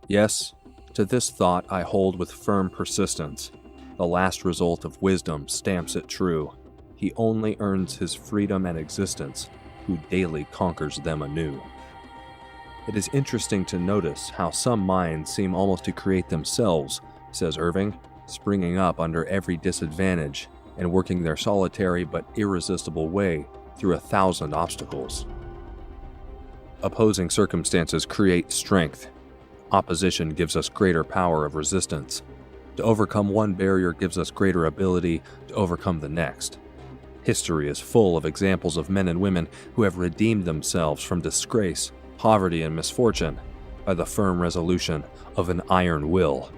Yes, to this thought I hold with firm persistence. The last result of wisdom stamps it true. He only earns his freedom and existence who daily conquers them anew. It is interesting to notice how some minds seem almost to create themselves, says Irving, springing up under every disadvantage and working their solitary but irresistible way through 1,000 obstacles. Opposing circumstances create strength. Opposition gives us greater power of resistance. To overcome one barrier gives us greater ability to overcome the next. History is full of examples of men and women who have redeemed themselves from disgrace, poverty, and misfortune by the firm resolution of an iron will.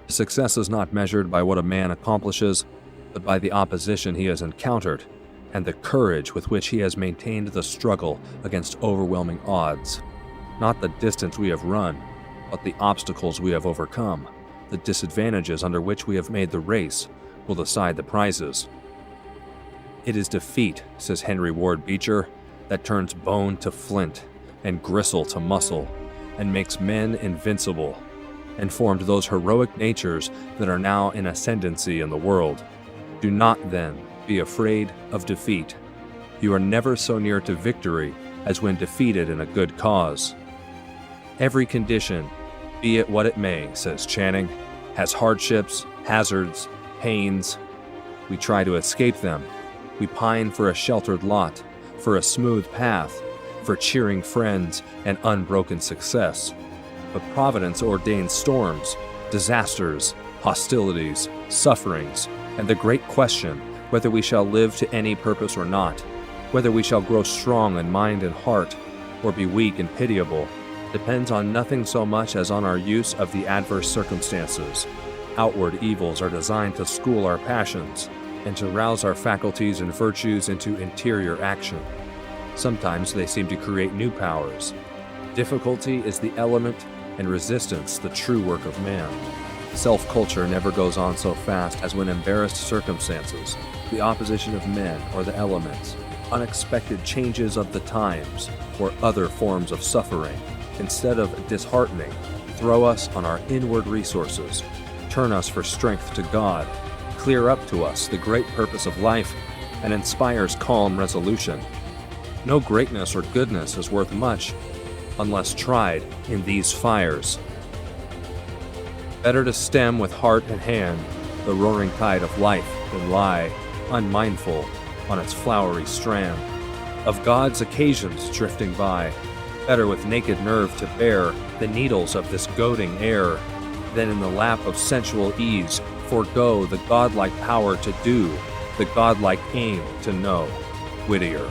Success is not measured by what a man accomplishes, but by the opposition he has encountered and the courage with which he has maintained the struggle against overwhelming odds. Not the distance we have run, but the obstacles we have overcome, the disadvantages under which we have made the race, will decide the prizes. It is defeat, says Henry Ward Beecher, that turns bone to flint and gristle to muscle and makes men invincible, and formed those heroic natures that are now in ascendancy in the world. Do not, then, be afraid of defeat. You are never so near to victory as when defeated in a good cause. Every condition, be it what it may, says Channing, has hardships, hazards, pains. We try to escape them. We pine for a sheltered lot, for a smooth path, for cheering friends and unbroken success. But Providence ordains storms, disasters, hostilities, sufferings, and the great question whether we shall live to any purpose or not, whether we shall grow strong in mind and heart, or be weak and pitiable, depends on nothing so much as on our use of the adverse circumstances. Outward evils are designed to school our passions and to rouse our faculties and virtues into interior action. Sometimes they seem to create new powers. Difficulty is the element, and resistance the true work of man. Self-culture never goes on so fast as when embarrassed circumstances, the opposition of men or the elements, unexpected changes of the times, or other forms of suffering, instead of disheartening, throw us on our inward resources, turn us for strength to God, clear up to us the great purpose of life, and inspires calm resolution. No greatness or goodness is worth much unless tried in these fires. Better to stem with heart and hand the roaring tide of life than lie, unmindful, on its flowery strand, of God's occasions drifting by. Better with naked nerve to bear the needles of this goading air, than in the lap of sensual ease forego the godlike power to do, the godlike aim to know. Whittier.